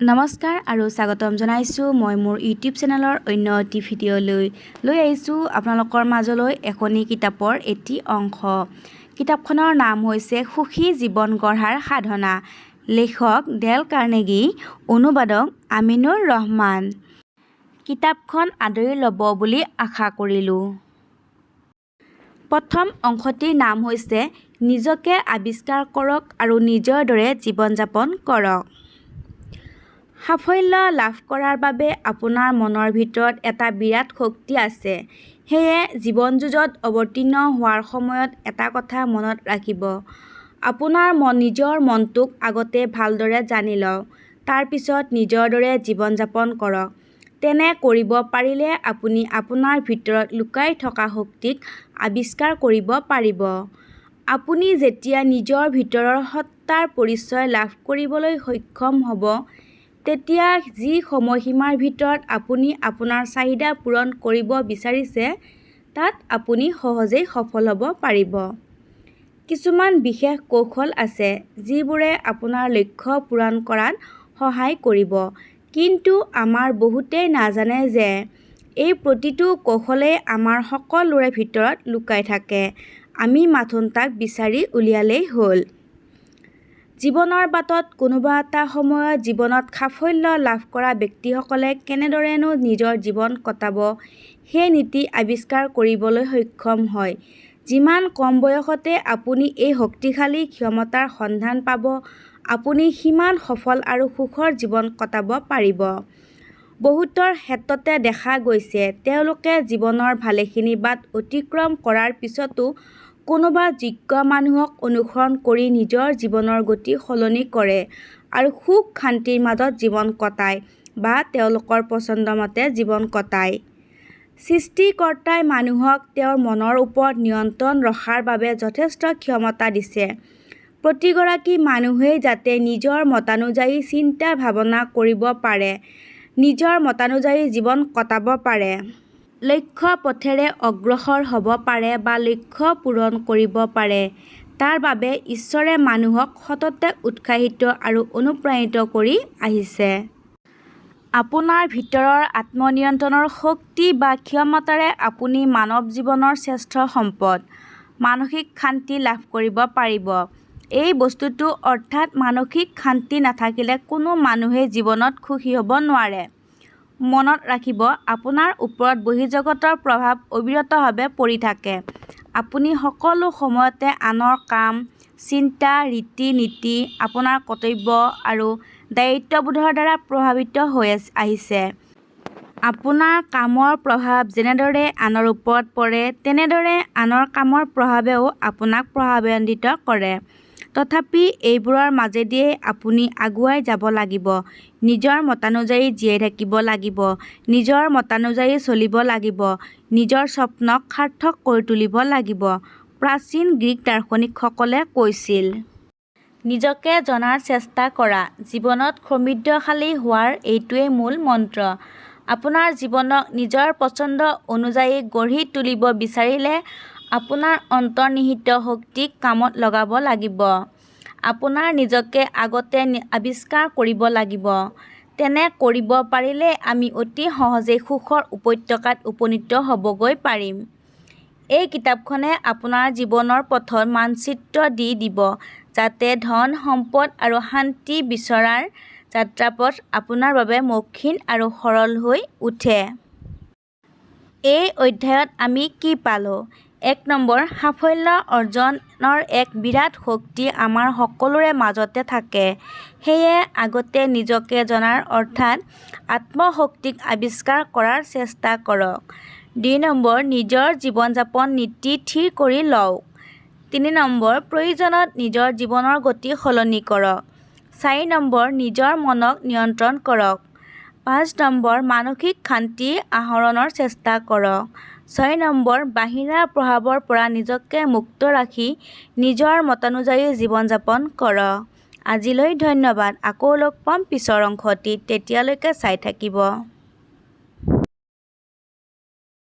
নমস্কাৰ আৰু স্বাগতম জনাইছোঁ মই মোৰ ইউটিউব চেনেলৰ অন্য এটি ভিডিঅ'লৈ লৈ আহিছোঁ আপোনালোকৰ মাজলৈ এখনি কিতাপৰ এটি অংশ। কিতাপখনৰ নাম হৈছে সুখী জীৱন গঢ়াৰ সাধনা। লেখক ডেল কাৰ্নেগী, অনুবাদক আমিনুৰ ৰহমান। কিতাপখন আদৰি ল'ব বুলি আশা কৰিলোঁ। প্ৰথম অংশটিৰ নাম হৈছে নিজকে আৱিষ্কাৰ কৰক আৰু নিজৰ দৰে জীৱন যাপন কৰক। সাফল্য লাভ কৰাৰ বাবে আপোনাৰ মনৰ ভিতৰত এটা বিৰাট শক্তি আছে। সেয়ে জীৱন যুঁজত অৱতীৰ্ণ হোৱাৰ সময়ত এটা কথা মনত ৰাখিব। আপোনাৰ নিজৰ মনটোক আগতে ভালদৰে জানি লওক। তাৰ পিছত নিজৰ দৰে জীৱন যাপন কৰক। তেনে কৰিব পাৰিলে আপুনি আপোনাৰ ভিতৰত লুকাই থকা শক্তিক আৱিষ্কাৰ কৰিব পাৰিব। আপুনি যেতিয়া নিজৰ ভিতৰৰ সত্তাৰ পৰিচয় লাভ কৰিবলৈ সক্ষম হ'ব, তেতিয়া যি সময়সীমাৰ ভিতৰত আপুনি আপোনাৰ চাহিদা পূৰণ কৰিব বিচাৰিছে, তাত আপুনি সহজেই সফল হ'ব পাৰিব। কিছুমান বিশেষ কৌশল আছে যিবোৰে আপোনাৰ লক্ষ্য পূৰণ কৰাত সহায় কৰিব। কিন্তু আমাৰ বহুতেই নাজানে যে এই প্ৰতিটো কৌশলেই আমাৰ সকলোৰে ভিতৰত লুকাই থাকে। আমি মাথোন তাক বিচাৰি উলিয়ালেই হ'ল। জীৱনৰ বাটত কোনোবা এটা সময়ত জীৱনত সাফল্য লাভ কৰা ব্যক্তিসকলে কেনেদৰেনো নিজৰ জীৱন কটাব, সেই নীতি আৱিষ্কাৰ কৰিবলৈ সক্ষম হয়। যিমান কম বয়সতে আপুনি এই শক্তিশালী ক্ষমতাৰ সন্ধান পাব, আপুনি সিমান সফল আৰু সুখৰ জীৱন কটাব পাৰিব। বহুতৰ ক্ষেত্ৰতে দেখা গৈছে, তেওঁলোকে জীৱনৰ ভালেখিনি বাট অতিক্ৰম কৰাৰ পিছতো কোনোবা যোগ্য মানুহক অনুসৰণ কৰি নিজৰ জীৱনৰ গতি সলনি কৰে আৰু সুখ শান্তিৰ মাজত জীৱন কটায় বা তেওঁলোকৰ পছন্দমতে জীৱন কটায়। সৃষ্টিকৰ্তাই মানুহক তেওঁৰ মনৰ ওপৰত নিয়ন্ত্ৰণ ৰখাৰ বাবে যথেষ্ট ক্ষমতা দিছে। প্ৰতিগৰাকী মানুহেই যাতে নিজৰ মতানুযায়ী চিন্তা ভাৱনা কৰিব পাৰে, নিজৰ মতানুযায়ী জীৱন কটাব পাৰে, লক্ষ্য পথেৰে অগ্ৰসৰ হ'ব পাৰে বা লক্ষ্য পূৰণ কৰিব পাৰে, তাৰ বাবে ঈশ্বৰে মানুহক সততে উৎসাহিত আৰু অনুপ্ৰাণিত কৰি আহিছে। আপোনাৰ ভিতৰৰ আত্মনিয়ন্ত্ৰণৰ শক্তি বা ক্ষমতাৰে আপুনি মানৱ জীৱনৰ শ্ৰেষ্ঠ সম্পদ, মানসিক শান্তি লাভ কৰিব পাৰিব। এই বস্তুটো অৰ্থাৎ মানসিক শান্তি নাথাকিলে কোনো মানুহেই জীৱনত সুখী হ'ব নোৱাৰে। মনত ৰাখিব, আপোনাৰ ওপৰত বহিৰ্জগতৰ প্ৰভাৱ অবিৰতভাৱে পৰি থাকে। আপুনি সকলো সময়তে আনৰ কাম, চিন্তা, ৰীতি-নীতি, আপোনাৰ কৰ্তব্য আৰু দায়িত্ববোধৰ দ্বাৰা প্ৰভাৱিত হৈ আহিছে। আপোনাৰ কামৰ প্ৰভাৱ যেনেদৰে আনৰ ওপৰত পৰে, তেনেদৰে আনৰ কামৰ প্ৰভাৱেও আপোনাক প্ৰভাৱান্বিত কৰে। তথাপি এইবোৰৰ মাজেদিয়েই আপুনি আগুৱাই যাব লাগিব। নিজৰ মতানুযায়ী জীয়াই থাকিব লাগিব, নিজৰ মতানুযায়ী চলিব লাগিব, নিজৰ স্বপ্নক সাৰ্থক কৰি তুলিব লাগিব। প্ৰাচীন গ্ৰীক দাৰ্শনিকসকলে কৈছিল, নিজকে জনাৰ চেষ্টা কৰা। জীৱনত সমৃদ্ধশালী হোৱাৰ এইটোৱেই মূল মন্ত্ৰ। আপোনাৰ জীৱনক নিজৰ পছন্দ অনুযায়ী গঢ়ি তুলিব বিচাৰিলে আপোনাৰ অন্তৰ্নিহিত শক্তিক কামত লগাব লাগিব। আপোনাৰ নিজকে আগতে আৱিষ্কাৰ কৰিব লাগিব। তেনে কৰিব পাৰিলে আমি অতি সহজেই সুখৰ উপত্যকাত উপনীত হ'বগৈ পাৰিম। এই কিতাপখনে আপোনাৰ জীৱনৰ পথৰ মানচিত্ৰ দি দিব, যাতে ধন, সম্পদ আৰু শান্তি বিচৰাৰ যাত্ৰাপথ আপোনাৰ বাবে মসৃণ আৰু সৰল হৈ উঠে। এই অধ্যায়ত আমি কি পালোঁ? ১ নম্বৰ, সাফল্য অৰ্জনৰ এক বিৰাট শক্তি আমাৰ সকলোৰে মাজতে থাকে। সেয়ে আগতে নিজকে জনাৰ অৰ্থাৎ আত্মশক্তিক আৱিষ্কাৰ কৰাৰ চেষ্টা কৰক। ২ নম্বৰ, নিজৰ জীৱন-যাপন নীতি থিৰ কৰি লওক। ৩ নম্বৰ, প্ৰয়োজনত নিজৰ জীৱনৰ গতি সলনি কৰক। ৪ নম্বৰ, নিজৰ মনক নিয়ন্ত্ৰণ কৰক। ৫ নম্বৰ, মানসিক শান্তি আহৰণৰ চেষ্টা কৰক। ৬ নম্বৰ, বাহিৰা প্ৰভাৱৰ পৰা নিজকে মুক্ত ৰাখি নিজৰ মতানুযায়ী জীৱন যাপন কৰক। আজিলৈ ধন্যবাদ। আকৌ লগ পাম পিছৰ অংশটিত। তেতিয়ালৈকে চাই থাকিব।